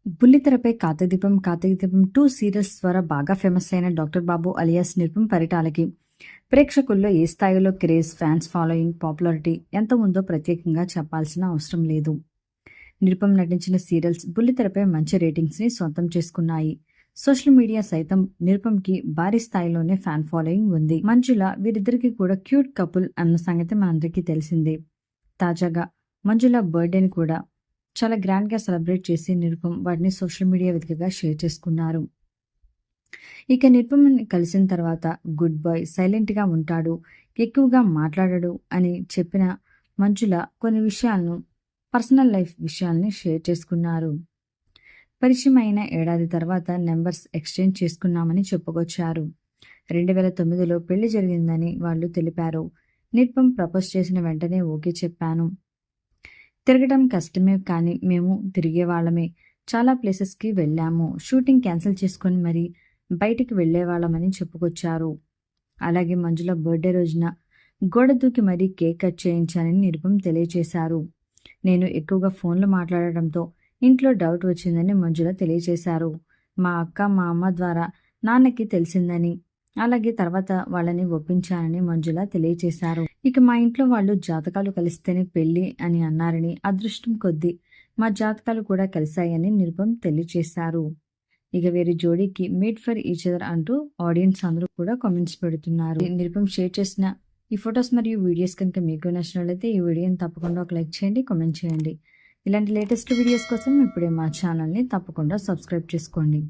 బుల్లితెరపై కార్తీక దీపం 2 సీరియల్స్ ద్వారా బాగా ఫేమస్ అయిన డాక్టర్ బాబు అలియాస్ నిరుపమ్ పరిటాలకి ప్రేక్షకుల్లో ఏ స్థాయిలో క్రేజ్, ఫ్యాన్స్ ఫాలోయింగ్, పాపులారిటీ ఎంత ఉందో ప్రత్యేకంగా చెప్పాల్సిన అవసరం లేదు. నిరుపమ్ నటించిన సీరియల్స్ బుల్లితెరపై మంచి రేటింగ్స్ని సొంతం చేసుకున్నాయి. సోషల్ మీడియా సైతం నిరుపమ్కి భారీ స్థాయిలోనే ఫ్యాన్ ఫాలోయింగ్ ఉంది. మంజుల వీరిద్దరికి కూడా క్యూట్ కపుల్ అన్న సంగతి మనందరికీ తెలిసిందే. తాజాగా మంజుల బర్త్డేని కూడా చాలా గ్రాండ్గా సెలబ్రేట్ చేసి నిరుపమ్ వాటిని సోషల్ మీడియా వేదికగా షేర్ చేసుకున్నారు. ఇక నిరుపమ్ని కలిసిన తర్వాత గుడ్ బాయ్, సైలెంట్గా ఉంటాడు, ఎక్కువగా మాట్లాడడు అని చెప్పిన మంజుల కొన్ని విషయాలను, పర్సనల్ లైఫ్ విషయాల్ని షేర్ చేసుకున్నారు. పరిచయం అయిన ఏడాది తర్వాత నెంబర్స్ ఎక్స్చేంజ్ చేసుకున్నామని చెప్పుకొచ్చారు. 2009లో పెళ్లి జరిగిందని వాళ్ళు తెలిపారు. నిరుపమ్ ప్రపోజ్ చేసిన వెంటనే ఓకే చెప్పాను. తిరగడం కష్టమే కానీ మేము తిరిగేవాళ్ళమే. చాలా ప్లేసెస్కి వెళ్ళాము. షూటింగ్ క్యాన్సిల్ చేసుకొని మరీ బయటికి వెళ్ళేవాళ్ళమని చెప్పుకొచ్చారు. అలాగే మంజుల బర్త్డే రోజున గోడ దూకి మరీ కేక్ కట్ చేయించానని నిరుపమ్ తెలియజేశారు. నేను ఎక్కువగా ఫోన్లో మాట్లాడడంతో ఇంట్లో డౌట్ వచ్చిందని మంజుల తెలియజేశారు. మా అక్క, మా అమ్మ ద్వారా నాన్నకి తెలిసిందని, అలాగే తర్వాత వాళ్ళని ఒప్పించానని మంజుల తెలియజేశారు. ఇక మా ఇంట్లో వాళ్ళు జాతకాలు కలిస్తేనే పెళ్లి అని అన్నారని, అదృష్టం కొద్దీ మా జాతకాలు కూడా కలిశాయని నిరుపమ్ తెలియజేశారు. ఇక వీరి జోడీకి మేడ్ ఫర్ ఈచ్ అదర్ అంటూ ఆడియన్స్ అందరూ కూడా కామెంట్స్ పెడుతున్నారు. నిరుపమ్ షేర్ చేసిన ఈ ఫొటోస్ మరియు వీడియోస్ కనుక మీకు నచ్చినట్లయితే ఈ వీడియోని తప్పకుండా ఒక లైక్ చేయండి, కామెంట్ చేయండి. ఇలాంటి లేటెస్ట్ వీడియోస్ కోసం ఇప్పుడే మా ఛానల్ని తప్పకుండా సబ్స్క్రైబ్ చేసుకోండి.